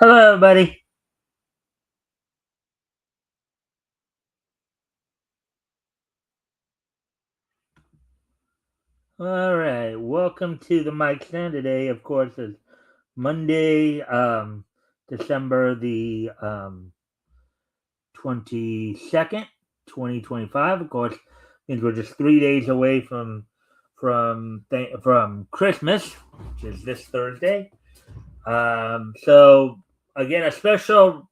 Hello, buddy. All right, welcome to the Mikestand. Today, of course, is Monday, December the 22nd, 2025. Of course, means we're just 3 days away from Christmas, which is this Thursday. So again, a special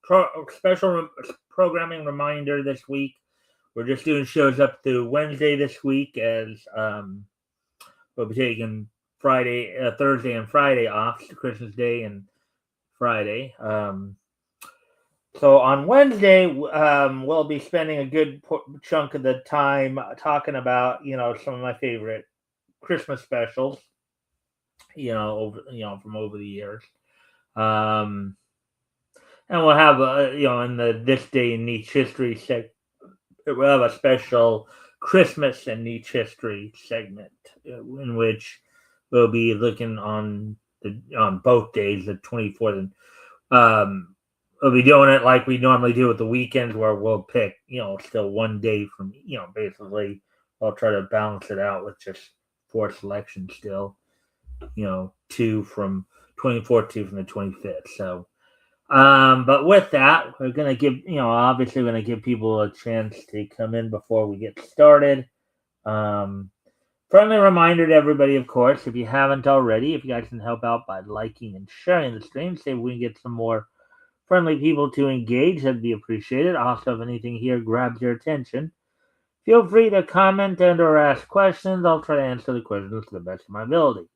programming reminder this week. We're just doing shows up to Wednesday this week as we'll be taking Thursday, and Friday off, Christmas Day and Friday. So on Wednesday, we'll be spending a good chunk of the time talking about some of my favorite Christmas specials. From over the years. Um, and we'll have in the this day in niche history we'll have a special Christmas and niche history segment in which we'll be looking on both days, the 24th and we'll be doing it like we normally do with the weekends, where we'll pick still one day from basically I'll try to balance it out with just four selections still, two from 24th, two from the 25th. So but with that, we're gonna give obviously we're gonna give people a chance to come in before we get started. Um, Friendly reminder to everybody, of course, if you haven't already, if you guys can help out by liking and sharing the stream, see if we can get some more friendly people to engage, that'd be appreciated. Also, if anything here grabs your attention, feel free to comment and or ask questions. I'll try to answer the questions to the best of my ability.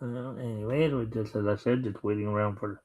Anyways, we just, as I said, just waiting around for.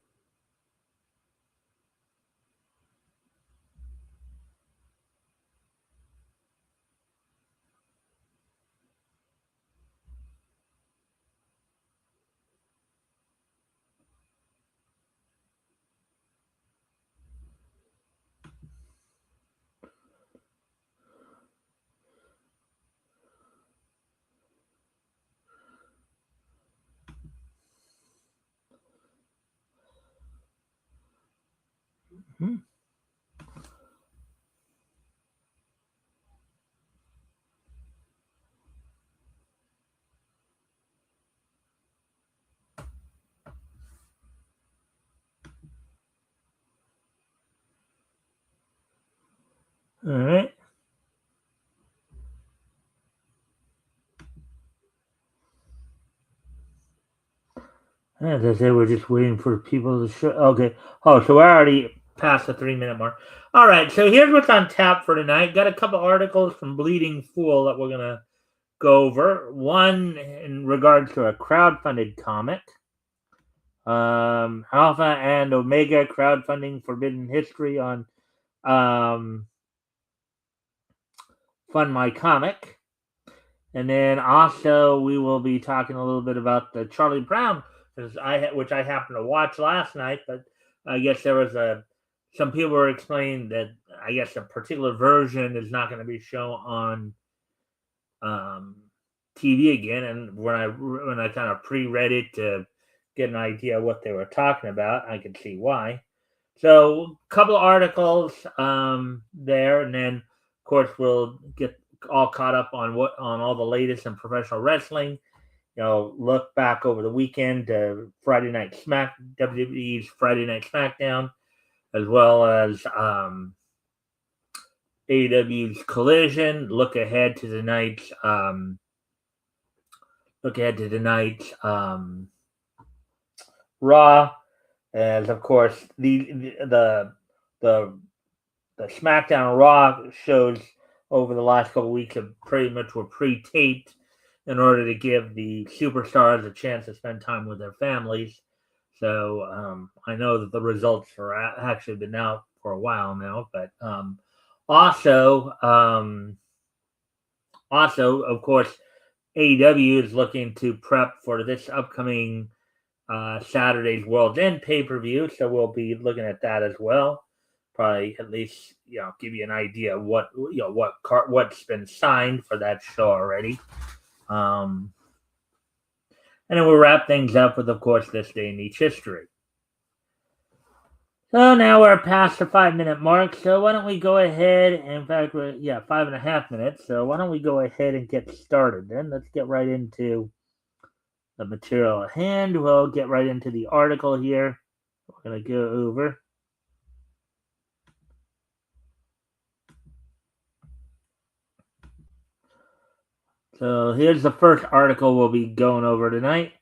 Hmm. All right. As I said, we're just waiting for people to show. Okay. Oh, so we're already past the 3 minute mark. All right. So here's what's on tap for tonight. Got a couple articles from Bleeding Fool that we're gonna go over. One in regards to a crowd-funded comic. Alpha and Omega crowdfunding Forbidden History on um, Fund My Comic. And then also we will be talking a little bit about the Charlie Brown, which I happened to watch last night, but I guess there was some people were explaining that I guess a particular version is not going to be shown on um, TV again. And when I kind of pre-read it to get an idea of what they were talking about, I could see why. So a couple of articles there, and then of course we'll get all caught up on all the latest in professional wrestling. Look back over the weekend to WWE's Friday Night SmackDown, as well as AEW's Collision. Look ahead to tonight's Raw, as of course the the SmackDown Raw shows over the last couple of weeks have pretty much were pre-taped in order to give the superstars a chance to spend time with their families. So I know that the results are actually been out for a while now, but also, of course, AEW is looking to prep for this upcoming Saturday's World's End pay per view, so we'll be looking at that as well. Probably at least give you an idea of what's been signed for that show already. Um, And then we'll wrap things up with, of course, This Day in Niche History. So now we're past the 5-minute mark. So why don't we go ahead? In fact, 5.5 minutes. So why don't we go ahead and get started then? Let's get right into the material at hand. We'll get right into the article here. We're going to go over. So here's the first article we'll be going over tonight.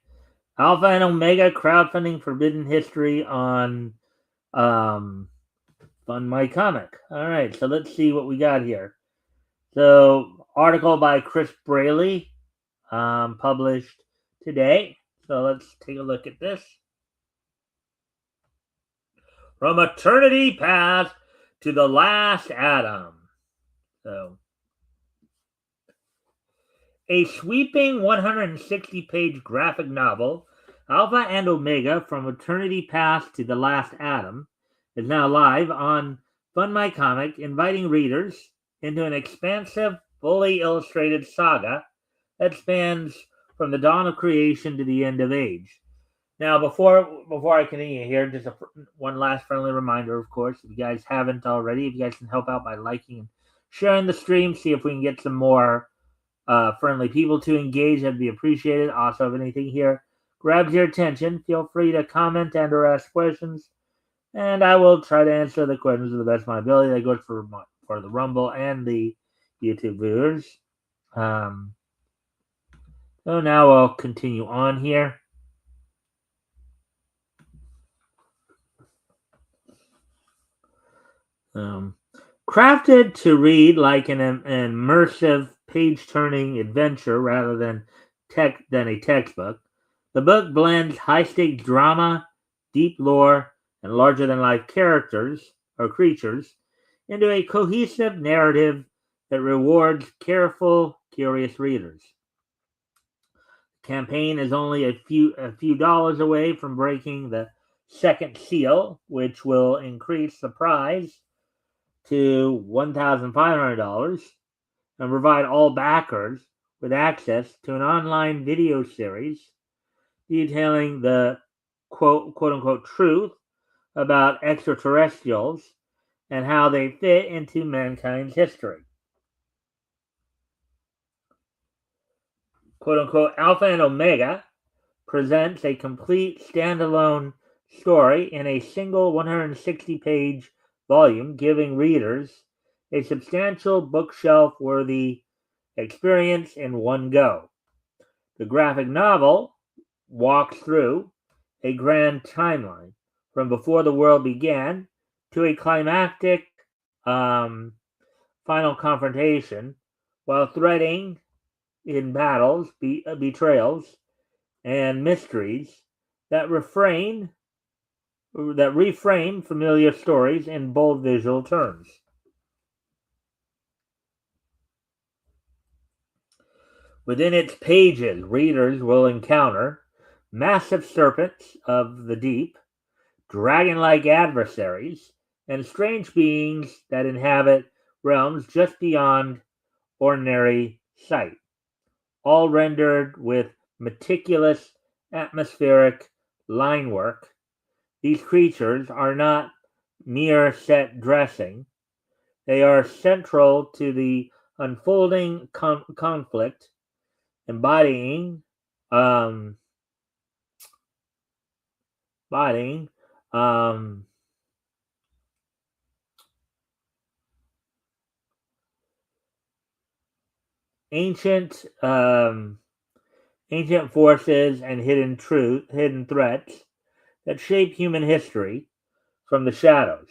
Alpha and Omega crowdfunding Forbidden History on Fund My Comic. All right, so let's see what we got here. So article by Chris Braley, published today. So let's take a look at this. From Eternity Past to the Last Adam. So a sweeping 160-page graphic novel, Alpha and Omega From Eternity Past to the Last Adam, is now live on Fund My Comic, inviting readers into an expansive, fully illustrated saga that spans from the dawn of creation to the end of age. Now, before I continue here, just one last friendly reminder, of course, if you guys haven't already, if you guys can help out by liking and sharing the stream, see if we can get some more friendly people to engage, that'd be appreciated. Also, if anything here grabs your attention, feel free to comment and or ask questions, and I will try to answer the questions to the best of my ability. That goes for the Rumble and the YouTube viewers. So now I'll continue on here. Crafted to read like an immersive, page-turning adventure rather than a textbook, the book blends high-stakes drama, deep lore, and larger-than-life characters or creatures into a cohesive narrative that rewards careful, curious readers. The campaign is only a few dollars away from breaking the second seal, which will increase the prize to $1,500 and provide all backers with access to an online video series detailing the quote unquote truth about extraterrestrials and how they fit into mankind's history. Quote unquote Alpha and Omega presents a complete standalone story in a single 160-page volume, giving readers a substantial bookshelf-worthy experience in one go. The graphic novel walks through a grand timeline from before the world began to a climactic final confrontation, while threading in battles, betrayals, and mysteries that reframe familiar stories in bold visual terms. Within its pages, readers will encounter massive serpents of the deep, dragon-like adversaries, and strange beings that inhabit realms just beyond ordinary sight, all rendered with meticulous atmospheric line work. These creatures are not mere set dressing. They are central to the unfolding conflict, embodying um, ancient forces and hidden threats that shape human history from the shadows.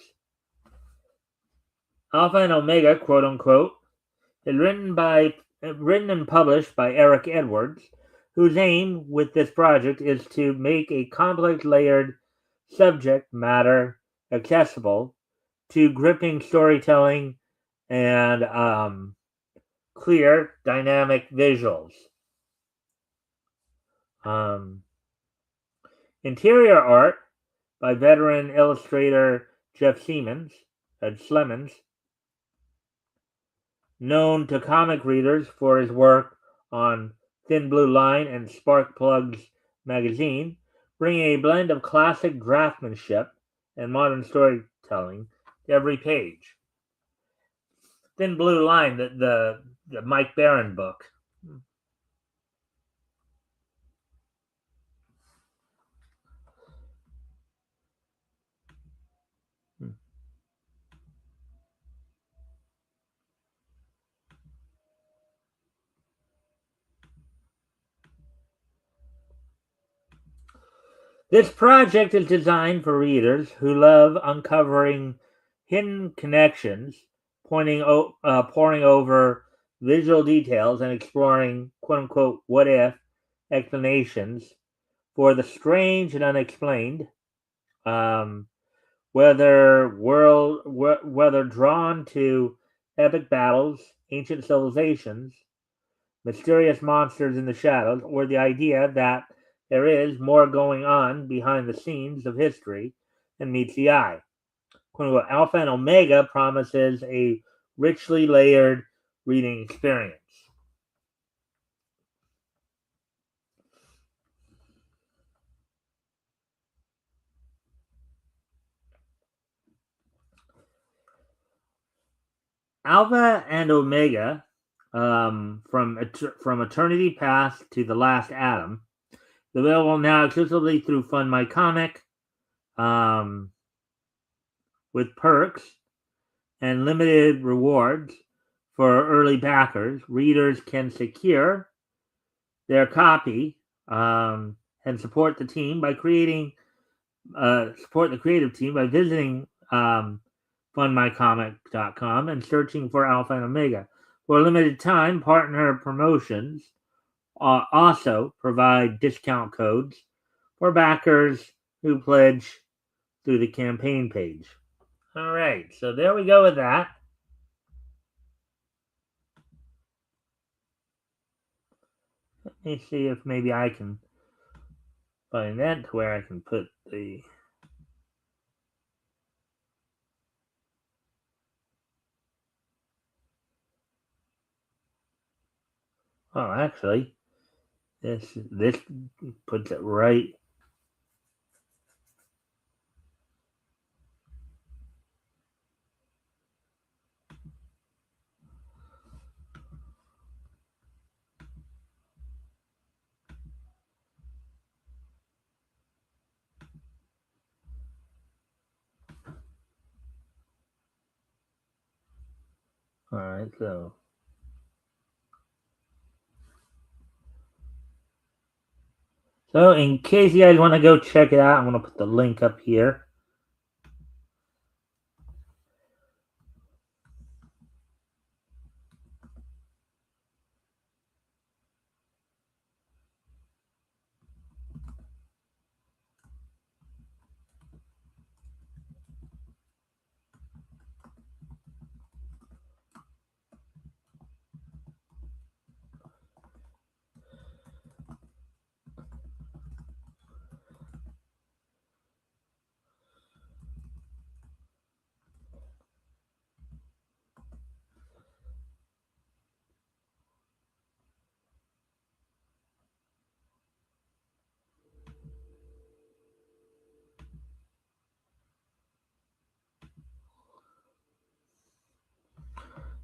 Alpha and Omega, quote unquote, is written and published by Eric Edwards, whose aim with this project is to make a complex, layered subject matter accessible to gripping storytelling and clear, dynamic visuals. Interior art by veteran illustrator Jeff Slemons, known to comic readers for his work on Thin Blue Line and Sparkplug's magazine, bringing a blend of classic draftsmanship and modern storytelling to every page. Thin Blue Line, the Mike Barron book. This project is designed for readers who love uncovering hidden connections, poring over visual details, and exploring "quote unquote" what if explanations for the strange and unexplained. Um, whether drawn to epic battles, ancient civilizations, mysterious monsters in the shadows, or the idea that there is more going on behind the scenes of history than meets the eye. Alpha and Omega promises a richly layered reading experience. Alpha and Omega, from Eternity Past to the Last Atom, available now exclusively through Fund My Comic, um, with perks and limited rewards for early backers. Readers can secure their copy, and support the team by support the creative team by visiting fundmycomic.com and searching for Alpha and Omega. For a limited time, partner promotions also provide discount codes for backers who pledge through the campaign page. All right, so there we go with that. Let me see if maybe I can find that to where I can put the. Oh, actually, this puts it right. All right, so in case you guys want to go check it out, I'm gonna put the link up here.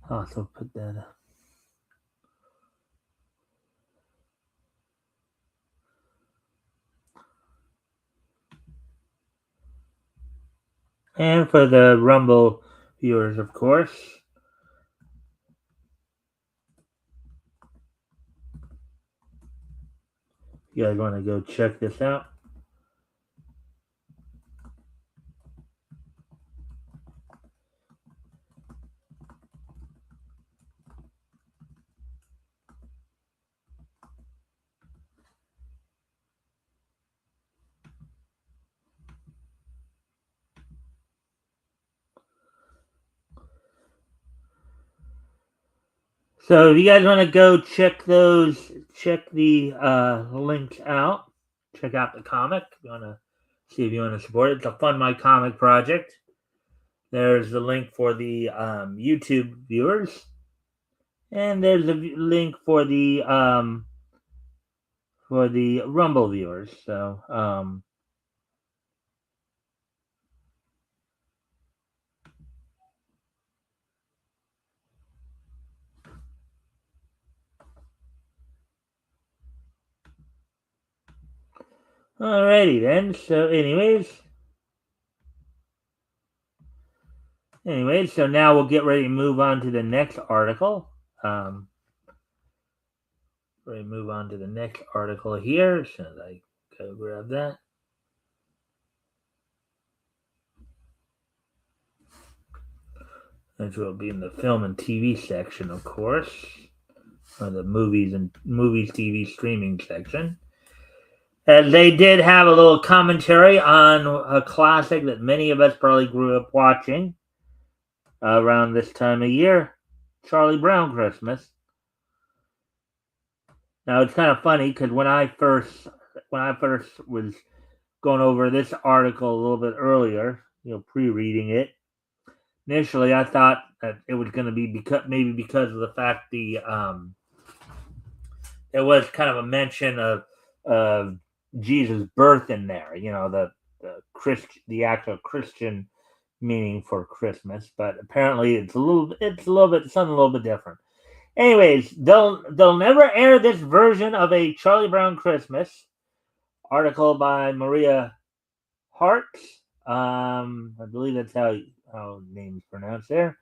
I'll also put that up. And for the Rumble viewers, of course, you guys want to go check this out. So if you guys want to go check the links out. Check out the comic. If you want to see if you want to support it. It's a Fund My Comic project. There's the link for the YouTube viewers, and there's a link for the for the Rumble viewers. So, alrighty then. So, anyways, so now we'll get ready to move on to the next article. Ready to move on to the next article here. So I go grab that. Which will be in the film and TV section, of course, or the movies, TV streaming section. And they did have a little commentary on a classic that many of us probably grew up watching around this time of year, Charlie Brown Christmas. Now it's kind of funny because when I first was going over this article a little bit earlier, pre-reading it, initially I thought that it was going to be because of the fact there was kind of a mention of Jesus' birth in there, the actual Christian meaning for Christmas, but apparently it's something a little bit different. Anyways, they'll never air this version of a Charlie Brown Christmas. Article by Maria Hart. I believe that's how name's pronounced there.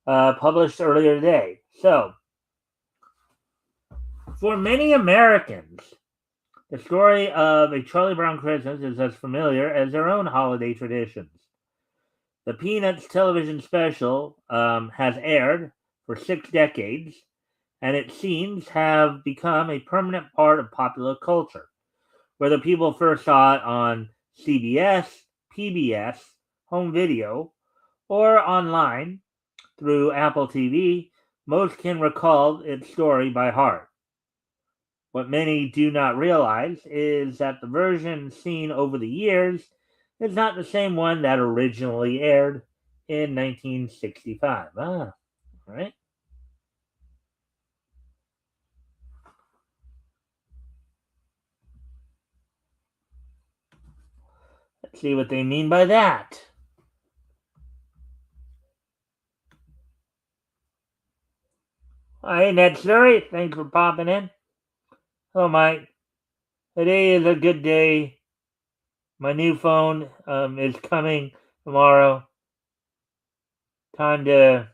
Published earlier today. So, for many Americans, the story of a Charlie Brown Christmas is as familiar as their own holiday traditions. The Peanuts television special has aired for 6 decades, and its scenes have become a permanent part of popular culture. Whether people first saw it on CBS, PBS, home video, or online through Apple TV, most can recall its story by heart. What many do not realize is that the version seen over the years is not the same one that originally aired in 1965. All right. Let's see what they mean by that. Hey, Ned Surrey, thanks for popping in. Hello, Mike. Today is a good day. My new phone is coming tomorrow. Time to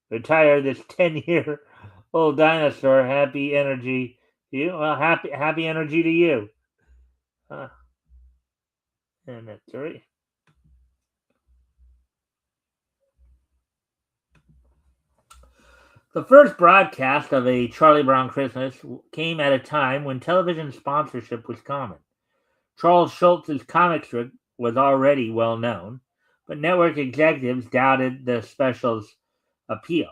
retire this 10-year-old dinosaur. Happy energy to you. Well, happy energy to you. And that's right. The first broadcast of a Charlie Brown Christmas came at a time when television sponsorship was common. Charles Schulz's comic strip was already well known, but network executives doubted the special's appeal.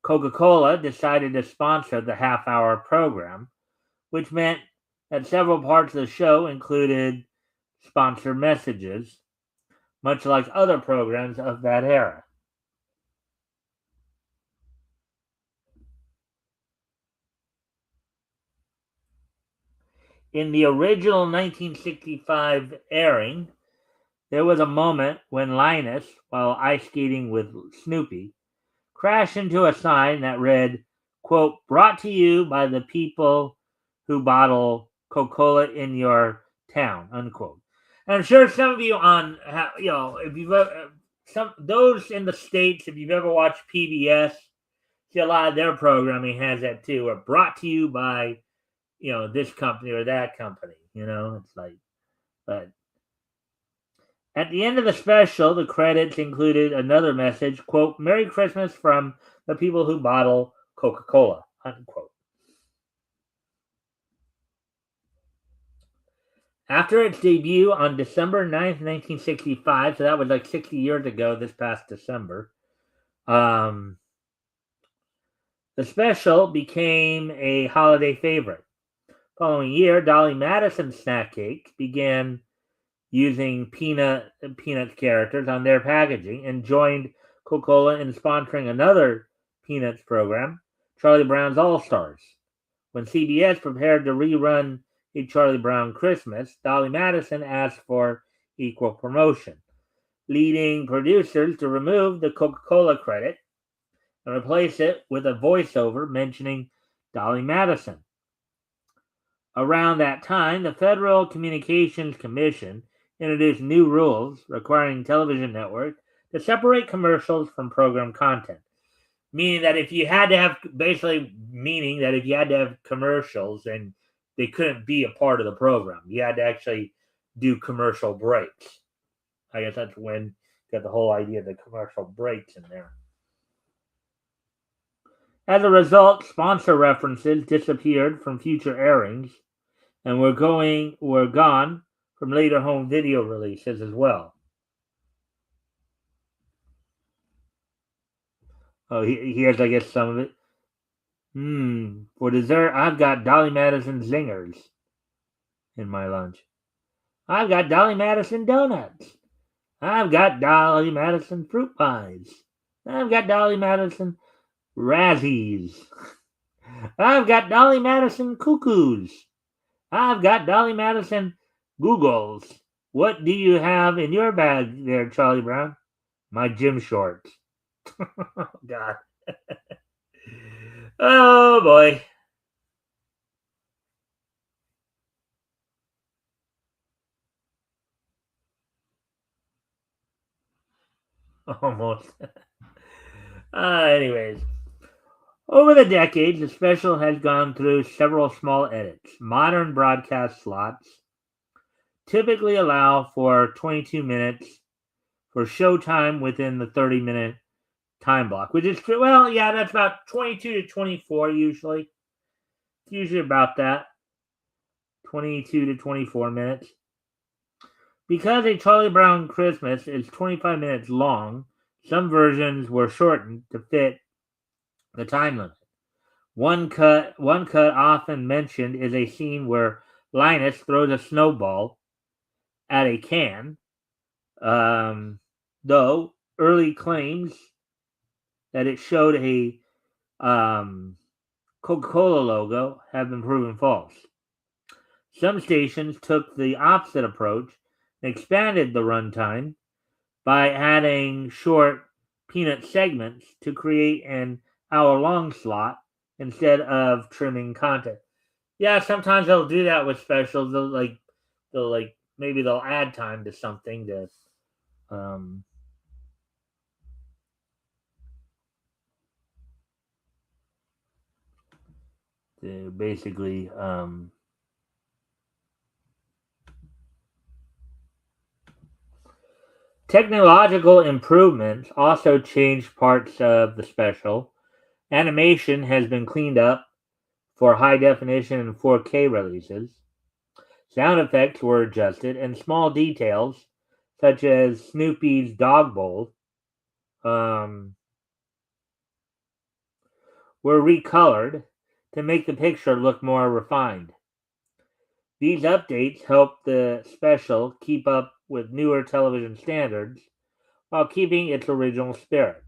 Coca-Cola decided to sponsor the half-hour program, which meant that several parts of the show included sponsor messages, much like other programs of that era. In the original 1965 airing, there was a moment when Linus, while ice skating with Snoopy, crashed into a sign that read, quote, brought to you by the people who bottle Coca-Cola in your town, unquote. And I'm sure some of you if you've those in the States, if you've ever watched PBS, see a lot of their programming has that too, or brought to you by this company or that company, it's like, but at the end of the special, the credits included another message, quote, Merry Christmas from the people who bottle Coca-Cola, unquote. After its debut on December 9th, 1965, so that was like 60 years ago this past December, the special became a holiday favorite. Following year, Dolly Madison's snack cake began using Peanuts characters on their packaging and joined Coca-Cola in sponsoring another Peanuts program, Charlie Brown's All-Stars, When CBS prepared to rerun A Charlie Brown Christmas, Dolly Madison asked for equal promotion, leading producers to remove the Coca-Cola credit and replace it with a voiceover mentioning Dolly Madison. Around that time, the Federal Communications Commission introduced new rules requiring television networks to separate commercials from program content. Meaning that if you had to have commercials and they couldn't be a part of the program, you had to actually do commercial breaks. I guess that's when you got the whole idea of the commercial breaks in there. As a result, sponsor references disappeared from future airings and were gone from later home video releases as well. Oh, here's, I guess, some of it. For dessert, I've got Dolly Madison zingers in my lunch. I've got Dolly Madison donuts. I've got Dolly Madison fruit pies. I've got Dolly Madison Razzies. I've got Dolly Madison cuckoos. I've got Dolly Madison Googles. What do you have in your bag there, Charlie Brown? My gym shorts. Oh, God. Oh, boy. Almost. Anyways. Over the decades, the special has gone through several small edits. Modern broadcast slots typically allow for 22 minutes for showtime within the 30-minute time block, which is, well, yeah, that's about 22 to 24 usually. It's usually about that, 22 to 24 minutes. Because A Charlie Brown Christmas is 25 minutes long, some versions were shortened to fit the time limit. One cut often mentioned is a scene where Linus throws a snowball at a can, though early claims that it showed a Coca-Cola logo have been proven false. Some stations took the opposite approach and expanded the runtime by adding short peanut segments to create an hour-long slot instead of trimming content. Yeah, sometimes they'll do that with specials. Maybe they'll add time to something to basically technological improvements also changed parts of the special. Animation has been cleaned up for high definition and 4K releases. Sound effects were adjusted, and small details, such as Snoopy's dog bowl, were recolored to make the picture look more refined. These updates helped the special keep up with newer television standards while keeping its original spirit.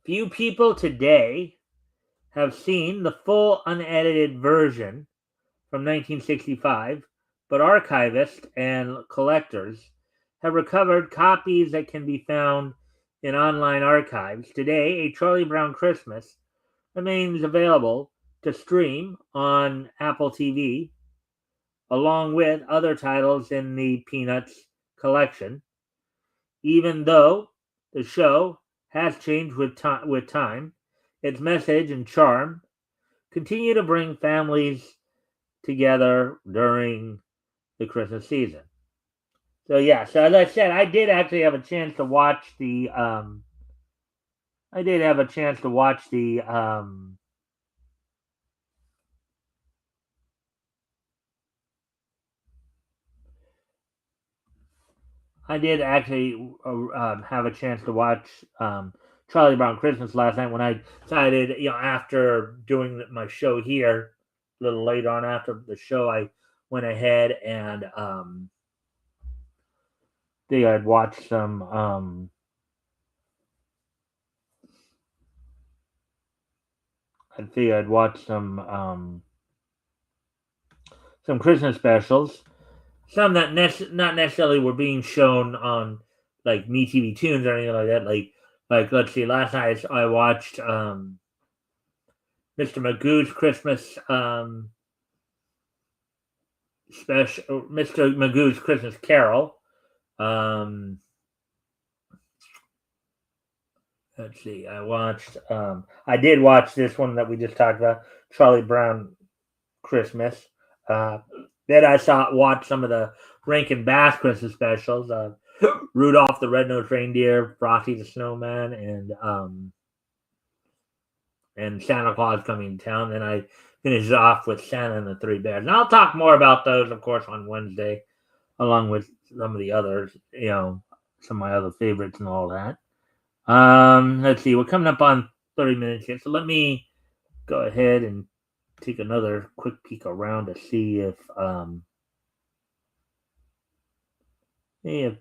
Few people today have seen the full unedited version from 1965, but archivists and collectors have recovered copies that can be found in online archives. Today, A Charlie Brown Christmas remains available to stream on Apple TV, along with other titles in the Peanuts collection, even though the show has changed with time. Its message and charm continue to bring families together during the Christmas season. So yeah, so as I said, I did actually have a chance to watch the I did have a chance to watch the I did actually have a chance to watch Charlie Brown Christmas last night when I decided, after doing my show here, a little later on after the show, I went ahead and I'd watched some I figured I'd watch some Christmas specials. Some that not necessarily were being shown on like MeTV Tunes or anything like that. Like let's see, last night I watched Mr. Magoo's Christmas special, Mr. Magoo's Christmas Carol. Let's see, I did watch this one that we just talked about, Charlie Brown Christmas. Uh, then I watched some of the Rankin Bass Christmas specials. Rudolph the Red-Nosed Reindeer, Frosty the Snowman, and Santa Claus Coming to Town. Then I finished off with Santa and the Three Bears. And I'll talk more about those, of course, on Wednesday, along with some of the others, some of my other favorites and all that. Let's see, we're coming up on 30 minutes here, so let me go ahead and take another quick peek around to see if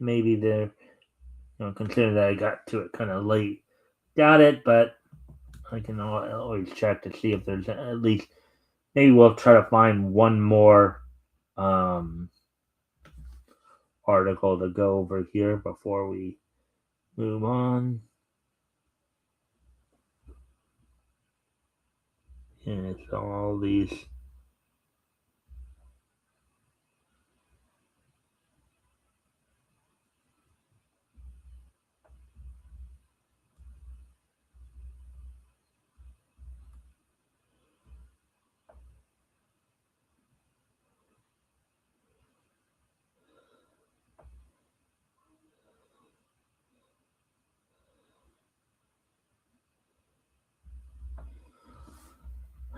maybe they're, considering that I got to it kind of late, doubt it, but I can always check to see if there's at least, maybe we'll try to find one more article to go over here before we move on. Yeah, so all these.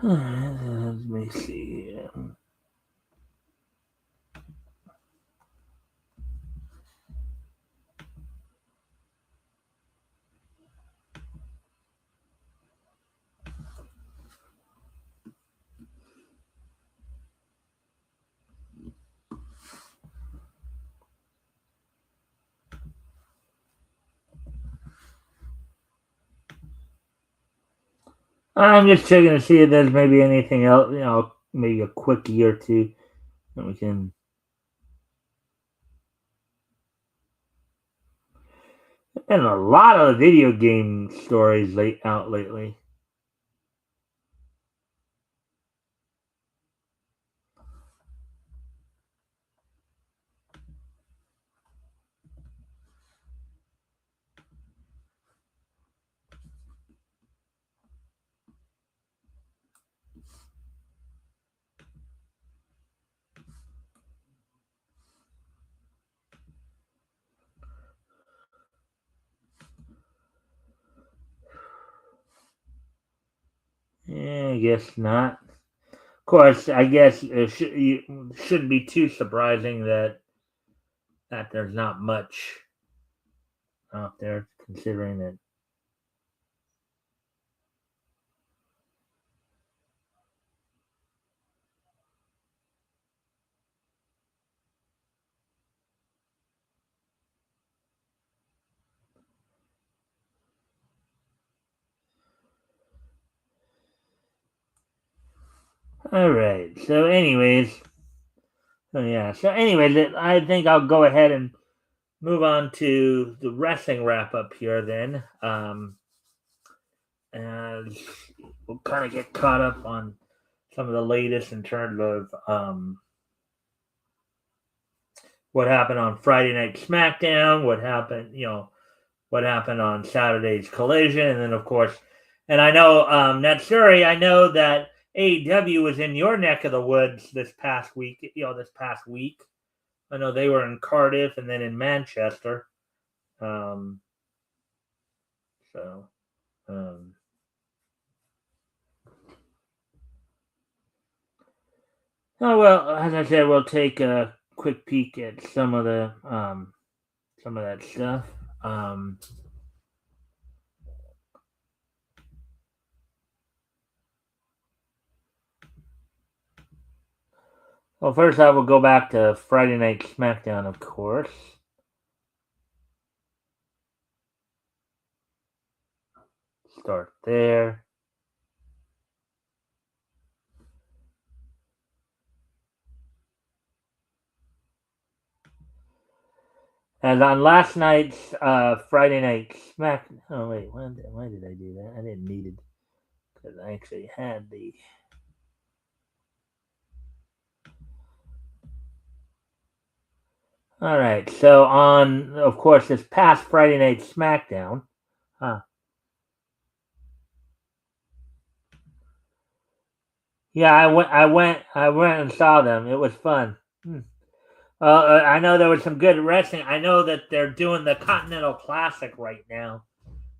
Let me see. I'm just checking to see if there's maybe anything else, maybe a quickie or two that we can. And a lot of video game stories out lately. Yeah, I guess not. Of course, I guess it shouldn't be too surprising that there's not much out there, considering that. All right. So, anyways, I think I'll go ahead and move on to the wrestling wrap up here then. And we'll kind of get caught up on some of the latest in terms of what happened on Friday Night SmackDown, what happened on Saturday's Collision, and then of course, and I know Natsuri, I know that AEW was in your neck of the woods this past week. I know they were in Cardiff and then in Manchester. Um, so. Oh well, as I said, we'll take a quick peek at some of that stuff. Well, first I will go back to Friday Night SmackDown, of course. Start there. And on last night's Friday night Smack. Oh wait, why did I do that? I didn't need it because I actually had the. All right, so on, of course, this past Friday night SmackDown. Huh. Yeah, I went and saw them. It was fun. Hmm. I know there was some good wrestling. I know that they're doing the Continental Classic right now.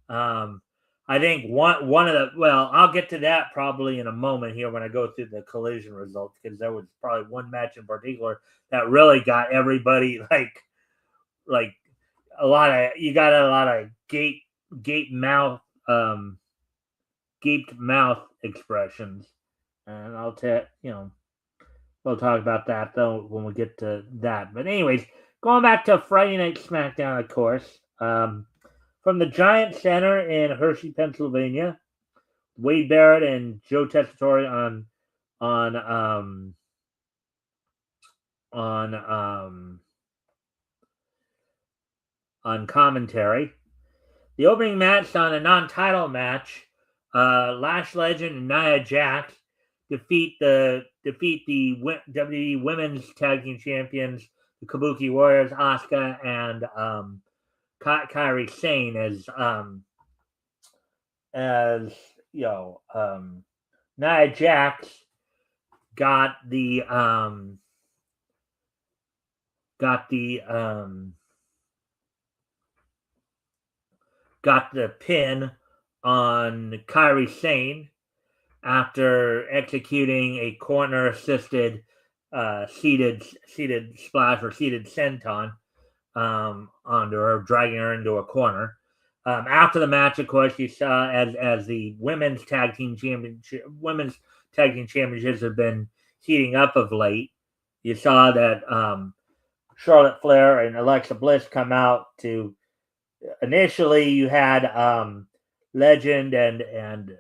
Um, I think one of the I'll get to that probably in a moment here when I go through the collision results because there was probably one match in particular that really got everybody like a lot of you got a lot of gape mouth gaped mouth expressions, and I'll tell we'll talk about that though when we get to that. But anyways, going back to Friday Night SmackDown, of course. From the Giant Center in Hershey, Pennsylvania, Wade Barrett and Joe Tessitore on on um, on commentary. The opening match on a non-title match, Lash Legend and Nia Jax defeat the WWE Women's Tag Team Champions, the Kabuki Warriors, Asuka and Kairi Sane as Nia Jax got the got the pin on Kairi Sane after executing a corner assisted seated splash or seated senton onto her, dragging her into a corner. After the match, of course, you saw as the women's tag team championships have been heating up of late. You saw that Charlotte Flair and Alexa Bliss come out to. Initially, you had Legend and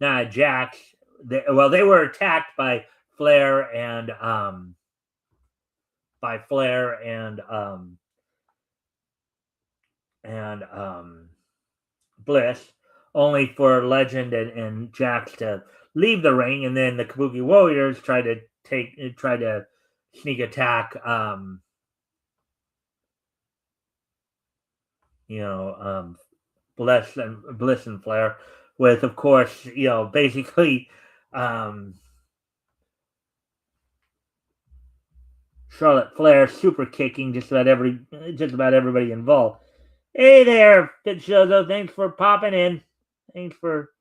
Nia Jax. They were attacked by Flair and Bliss, only for Legend and Jax to leave the ring, and then the Kabuki Warriors try to sneak attack. Bliss and Flair, with of course basically Charlotte Flair super kicking just about everybody involved. Hey there, Shozo. Thanks for popping in. Thanks for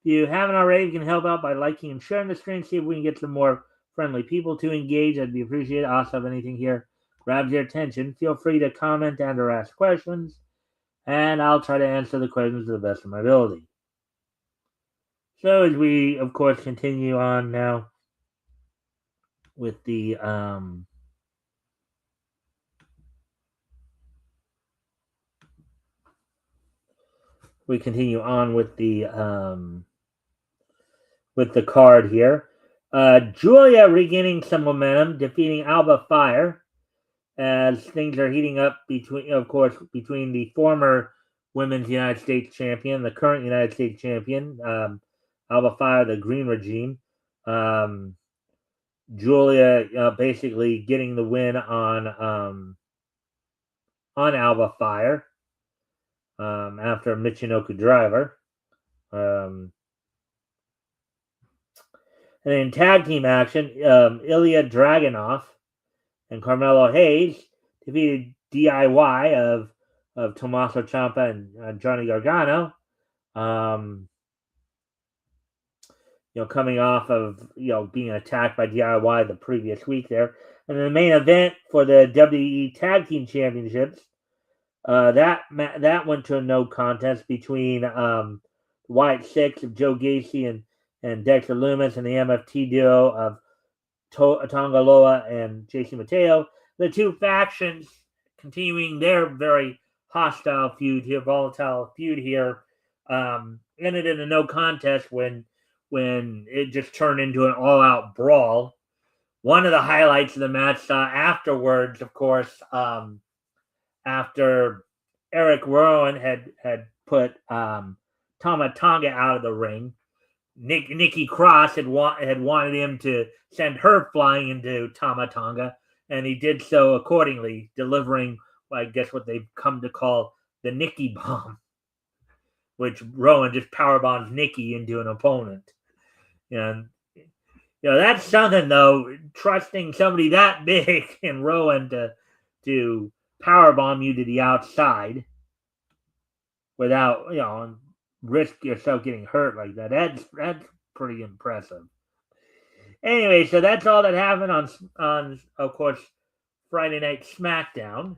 if you haven't already, you can help out by liking and sharing the stream. See if we can get some more friendly people to engage. I'd be appreciated. Also, if anything here grabs your attention, feel free to comment and or ask questions, and I'll try to answer the questions to the best of my ability. So as we, of course, continue on now with the card here. Julia regaining some momentum, defeating Alba Fire as things are heating up between the former women's United States champion, the current United States champion, Alba Fire, the Green Regime. Julia basically getting the win on Alba Fire after Michinoku Driver. And in tag team action, Ilya Dragunov and Carmelo Hayes defeated DIY of Tommaso Ciampa and Johnny Gargano. Coming off of being attacked by DIY the previous week there, and the main event for the WWE Tag Team Championships, that went to a no contest between Wyatt Six of Joe Gacy and Dexter Lumis and the MFT duo of Tonga Loa and JC Mateo. The two factions continuing their very hostile feud here, volatile feud here, ended in a no contest when it just turned into an all-out brawl. One of the highlights of the match afterwards, of course, after Eric Rowan had put Tama Tonga out of the ring. Nikki Cross had wanted him to send her flying into Tama Tonga, and he did so accordingly, delivering, I guess, what they've come to call the Nikki Bomb, which Rowan just powerbombs Nikki into an opponent. And that's something, though, trusting somebody that big in Rowan to powerbomb you to the outside without, risk yourself getting hurt like that. That's pretty impressive. Anyway, so that's all that happened on of course, Friday Night SmackDown.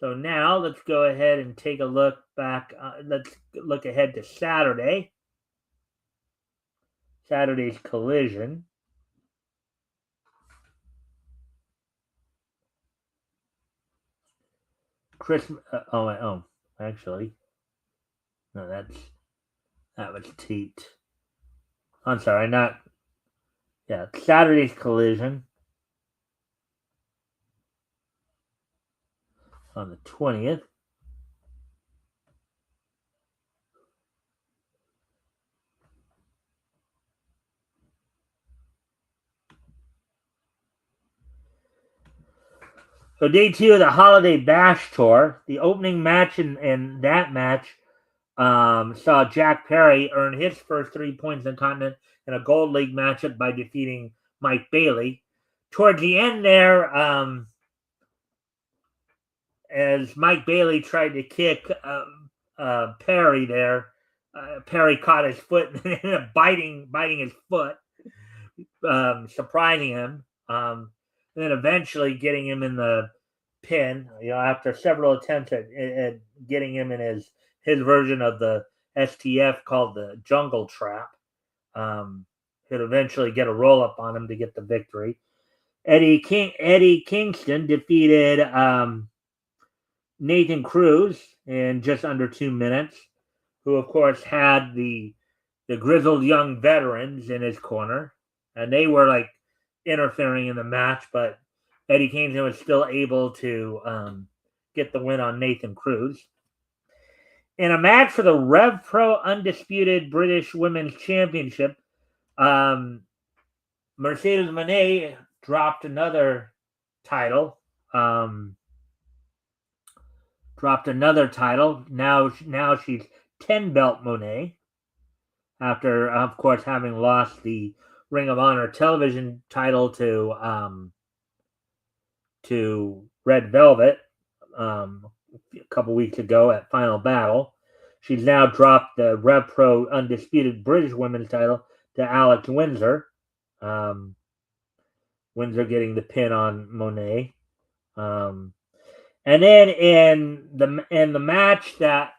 So now let's go ahead and take a look back. Let's look ahead to Saturday. Saturday's Collision. Christmas. Actually, no, that was Teat. I'm sorry, not. Yeah, Saturday's Collision on the 20th. So day 2 of the Holiday Bash Tour, the opening match in that match saw Jack Perry earn his first 3 points in the Continent in a Gold League matchup by defeating Mike Bailey. Towards the end there, as Mike Bailey tried to kick Perry there, Perry caught his foot and ended up biting his foot, surprising him, and then eventually getting him in the pin. After several attempts at getting him in his version of the STF called the Jungle Trap, could eventually get a roll up on him to get the victory. Eddie Kingston defeated Nathan Cruz in just under 2 minutes, who of course had the grizzled young veterans in his corner, and they were like interfering in the match, but Eddie Kingston was still able to get the win on Nathan Cruz. In a match for the Rev Pro Undisputed British Women's Championship, Mercedes Moné dropped another title. Now she's 10 belt Moné, after, of course, having lost the Ring of Honor television title to Red Velvet a couple weeks ago at Final Battle. She's now dropped the Rev Pro Undisputed British Women's title to Alex Windsor. Windsor getting the pin on Moné. And then in the match, that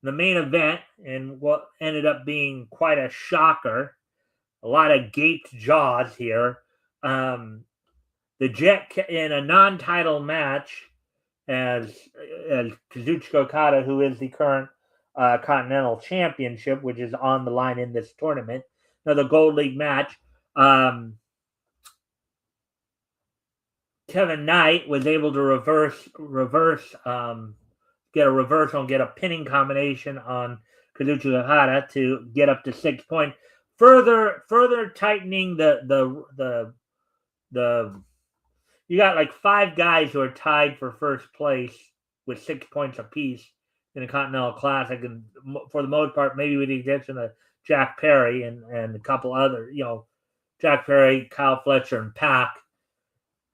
the main event, and what ended up being quite a shocker, a lot of gaped jaws here. The Jet in a non-title match, as Kazuchika Okada, who is the current Continental Championship, which is on the line in this tournament, another Gold League match. Kevin Knight was able to get a reversal and get a pinning combination on Kazuchika Okada to get up to 6 points, further tightening the. You got like 5 guys who are tied for first place with 6 points apiece in the Continental Classic, and for the most part, maybe with the exception of Jack Perry and a couple other, Jack Perry, Kyle Fletcher, and Pac.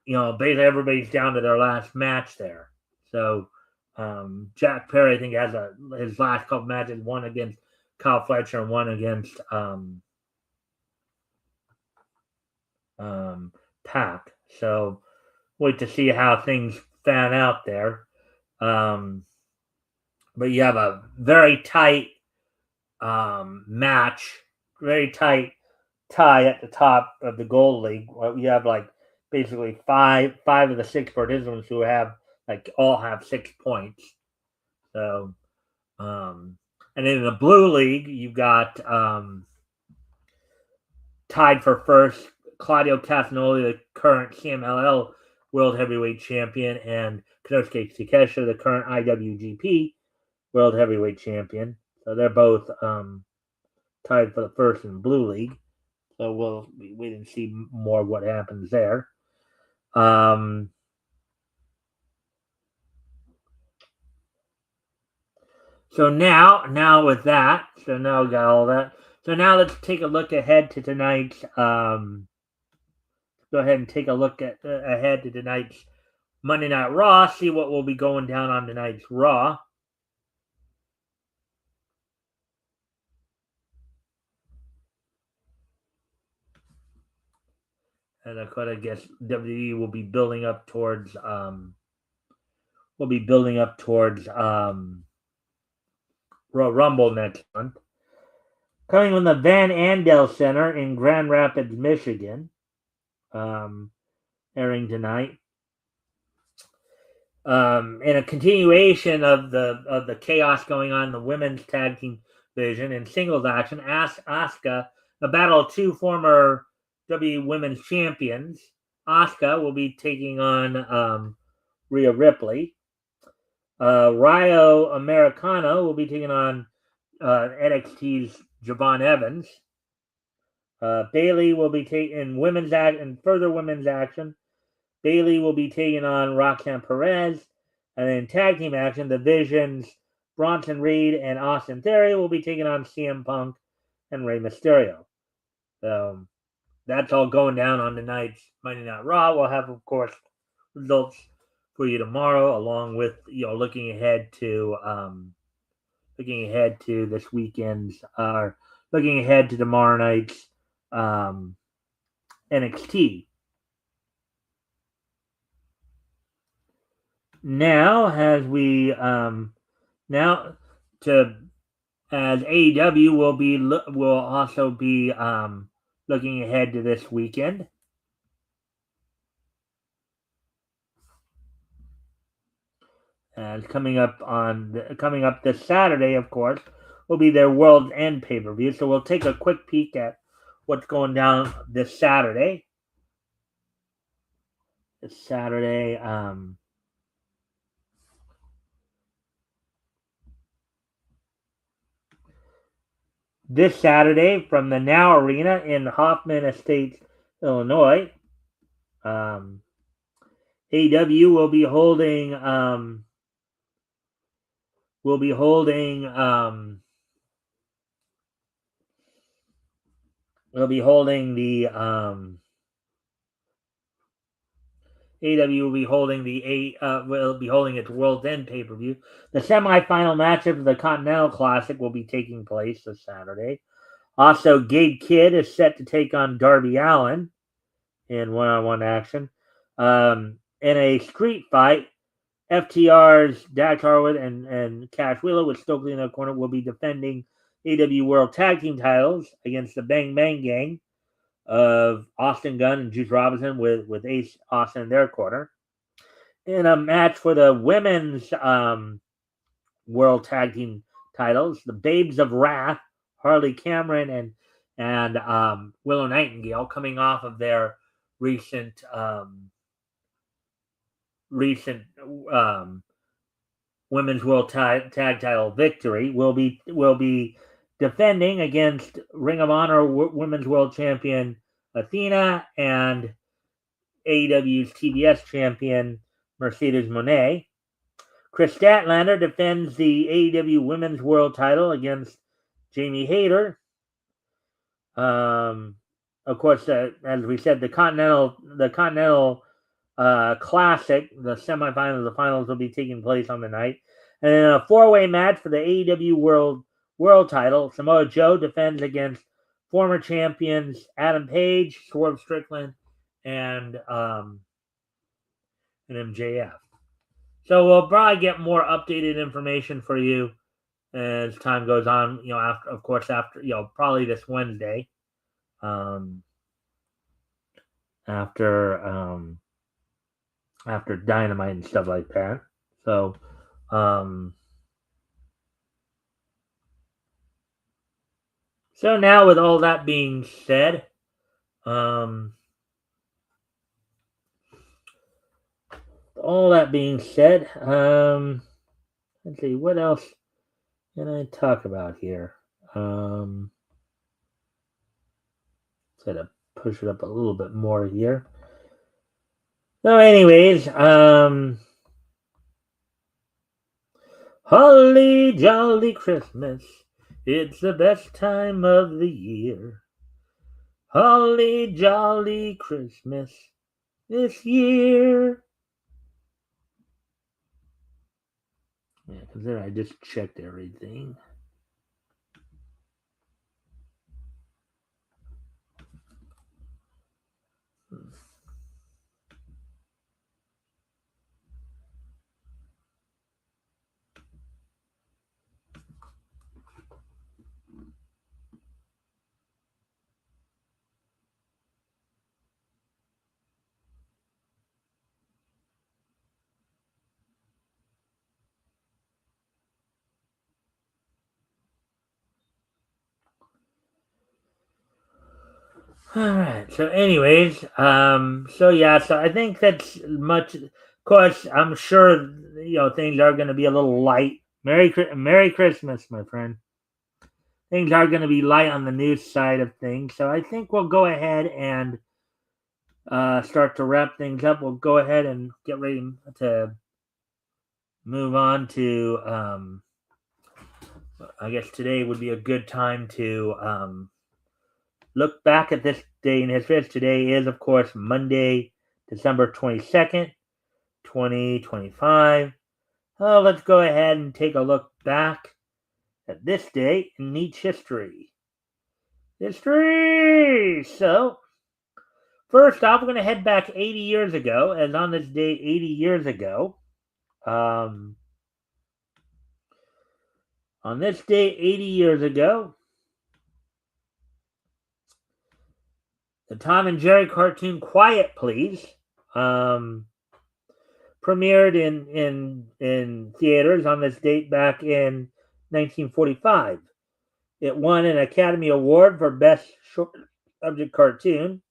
Basically everybody's down to their last match there. So Jack Perry, I think, has his last couple matches, one against Kyle Fletcher and one against Pac. So wait to see how things fan out there. But you have a very tight match, very tight tie at the top of the Gold League. You have like basically five of the 6 participants who all have 6 points. So, and in the Blue League, you've got tied for first Claudio Castagnoli, the current CMLL World Heavyweight Champion, and Konosuke Takeshita, the current IWGP World Heavyweight Champion. So they're both tied for the first in Blue League. So we'll wait and see more what happens there. So now with that, so now we got all that. So now let's take a look ahead to tonight's. Go ahead and take a look at ahead to tonight's Monday Night Raw. See what will be going down on tonight's Raw. And of course, I guess WWE will be building up towards Royal Rumble next month. Coming from the Van Andel Center in Grand Rapids, Michigan, airing tonight. In a continuation of the chaos going on in the women's tag team division in singles action, Asuka, a battle of two former WWE Women's Champions. Asuka will be taking on Rhea Ripley. Rio Americano will be taking on NXT's Javon Evans. Bailey will be taking women's act and further women's action. Bailey will be taking on Roxanne Perez. And then tag team action, the Visions, Bronson Reed and Austin Theory will be taking on CM Punk and Rey Mysterio. So that's all going down on tonight's Monday Night Raw. We'll have, of course, results for you tomorrow, along with looking ahead to this weekend's looking ahead to tomorrow night's NXT. Now, as AEW will also be looking ahead to this weekend. And coming up this Saturday, of course, will be their World's End pay-per-view. So we'll take a quick peek at what's going down this Saturday. This Saturday, from the Now Arena in Hoffman Estates, Illinois, AEW will be holding its World's End pay-per-view. The semifinal matchup of the Continental Classic will be taking place this Saturday. Also, Gabe Kidd is set to take on Darby Allin in one-on-one action. In a street fight, FTR's Dax Harwood and Cash Wheeler with Stokely in the corner will be defending AEW World Tag Team titles against the Bang Bang Gang of Austin Gunn and Juice Robinson with Ace Austin in their corner. In a match for the women's World Tag Team titles, the Babes of Wrath, Harley Cameron and Willow Nightingale, coming off of their recent women's world tag title victory, will be defending against Ring of Honor Women's World Champion Athena and AEW's TBS champion Mercedes Moné. Chris Statlander defends the AEW Women's World title against Jamie Hayter. Of course, as we said, the Continental Classic, the semifinals, the finals will be taking place on the night. And in a four-way match for the AEW World title, Samoa Joe defends against former champions Adam Page, Swerve Strickland, and MJF. So we'll probably get more updated information for you as time goes on. After probably this Wednesday, after Dynamite and stuff like that. So, so now with all that being said, all that being said, let's see, what else can I talk about here? Try to push it up a little bit more here. So, anyways, holly jolly Christmas, it's the best time of the year. Holly jolly Christmas this year. Yeah, because there I just checked everything. All right. So, anyways, so yeah, so I think that's much. Of course, I'm sure things are going to be a little light. Merry Christmas, my friend. Things are going to be light on the news side of things, so I think we'll go ahead and start to wrap things up. We'll go ahead and get ready to move on to. I guess today would be a good time to look back at this day in history. Today is, of course, Monday, December 22nd, 2025. Oh, let's go ahead and take a look back at this day in Nietzsche history. So, first off, we're going to head back 80 years ago, as on this day 80 years ago, on this day 80 years ago, the Tom and Jerry cartoon Quiet Please premiered in theaters on this date back in 1945. It won an Academy Award for Best Short Subject Cartoon.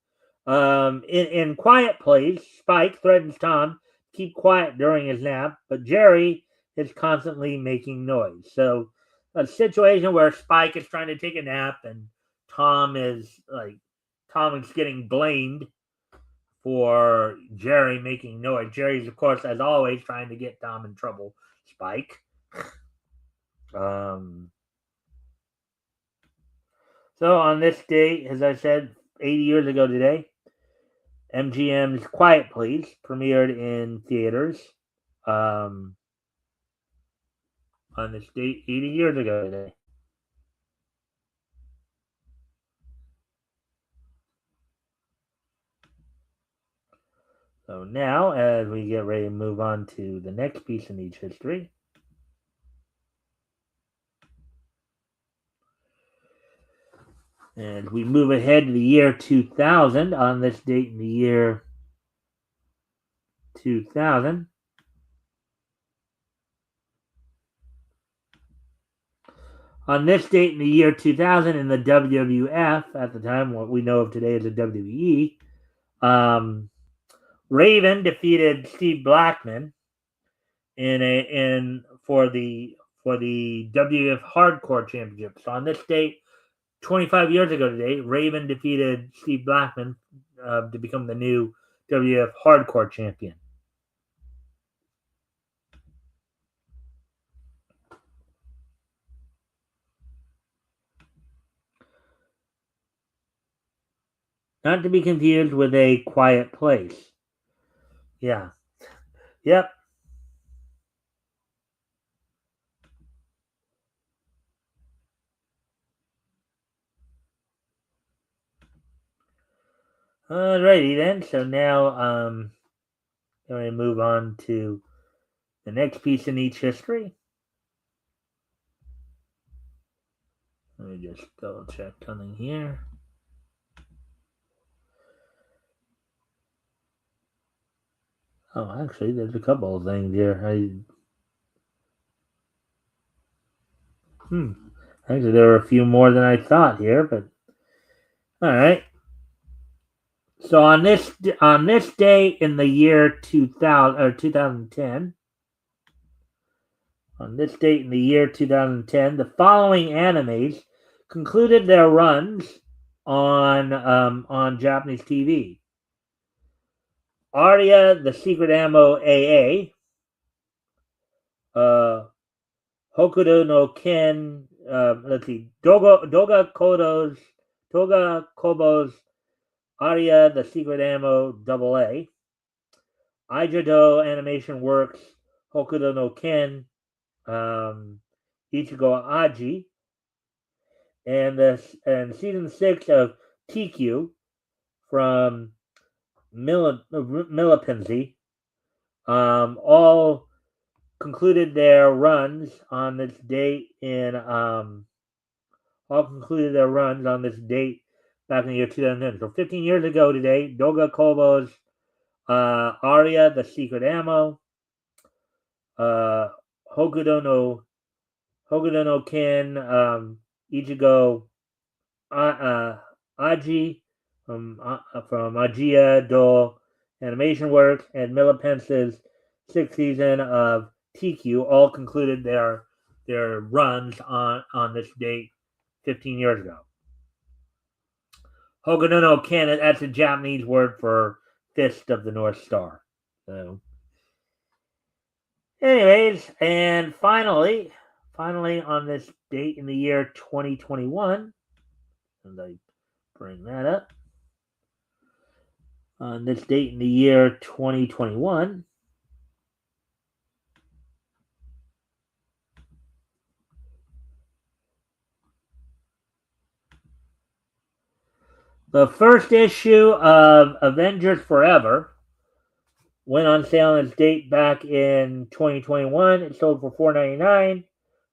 In Quiet Please, Spike threatens Tom to keep quiet during his nap, but Jerry is constantly making noise. So, a situation where Spike is trying to take a nap and Tom is getting blamed for Jerry making noise. Jerry's, of course, as always, trying to get Tom in trouble. Spike. So on this date, as I said, 80 years ago today, MGM's Quiet Please premiered in theaters. On this date, 80 years ago today. So now, as we get ready to move on to the next piece in each history, and we move ahead to the year 2000, on this date in the year 2000, on this date in the year 2000 in the WWF, at the time, what we know of today as the WWE, Raven defeated Steve Blackman for the WWF Hardcore Championship. So on this date, 25 years ago today, Raven defeated Steve Blackman to become the new WWF Hardcore Champion. Not to be confused with A Quiet Place. Yeah. Yep. Alrighty then. So now I'm going to move on to the next piece in each history. Let me just double check something here. Oh, actually, there's a couple of things here. Actually, there were a few more than I thought here, but all right. So on this day in the year 2000 or 2010, on this date in the year 2010, the following animes concluded their runs on Japanese TV: Arya, the Secret Ammo AA, uh, Hokuto no Ken. Let's see, Doga Kobo's Arya, the Secret Ammo AA, Ichido Animation Works Hokuto no Ken, Ichigo Aji, and season 6 of TQ from Millipensi, all concluded their runs on this date back in the year 2010. So 15 years ago today, Doga Kobo's Arya, the Secret Ammo, uh, Hokuto no Ken, Ichigo Aji from Agia Do Animation Works, and Millipence's sixth season of TQ all concluded their runs on this date 15 years ago. Hokuto no Ken, that's a Japanese word for Fist of the North Star. So, anyways, and finally on this date in the year 2021, and I bring that up. On this date in the year 2021, the first issue of Avengers Forever went on sale on its date back in 2021. It sold for $4.99,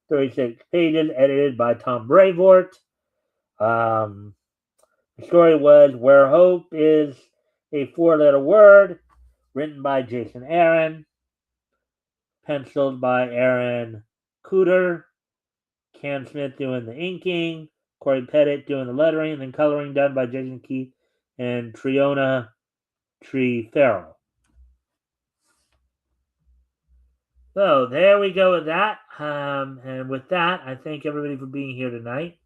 36 pages, edited by Tom Brevoort. The story was Where Hope Is a Four-Letter Word, written by Jason Aaron, penciled by Aaron Cooter, Cam Smith doing the inking, Corey Pettit doing the lettering, and then coloring done by Jason Keith and Triona Tree Farrell. So there we go with that. And with that, I thank everybody for being here tonight.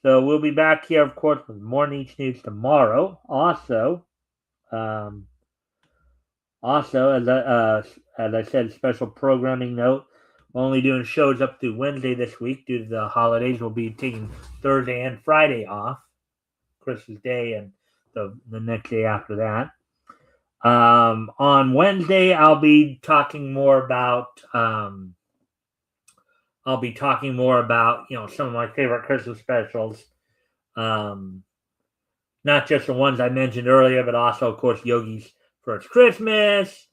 So we'll be back here, of course, with more Niche News tomorrow. Also, as I said, special programming note. We're only doing shows up through Wednesday this week due to the holidays. We'll be taking Thursday and Friday off, Christmas Day and the next day after that. On Wednesday, I'll be talking more about some of my favorite Christmas specials. Not just the ones I mentioned earlier, but also, of course, Yogi's First Christmas.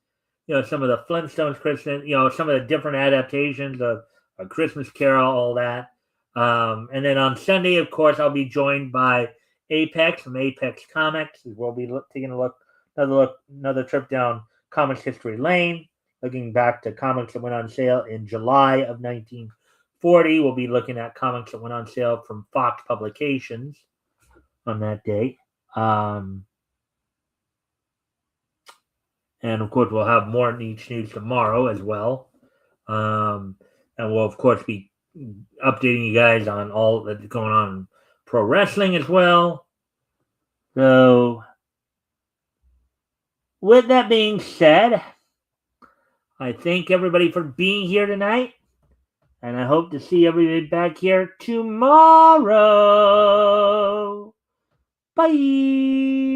Some of the Flintstones Christmas. Some of the different adaptations of A Christmas Carol, all that. And then on Sunday, of course, I'll be joined by Apex from Apex Comics. We'll be taking another trip down Comics History Lane, looking back to comics that went on sale in July of 1940. We'll be looking at comics that went on sale from Fox Publications on that date. And of course, we'll have more Niche News tomorrow as well. And we'll, of course, be updating you guys on all that's going on in pro wrestling as well. So, with that being said, I thank everybody for being here tonight. And I hope to see everybody back here tomorrow. Bye.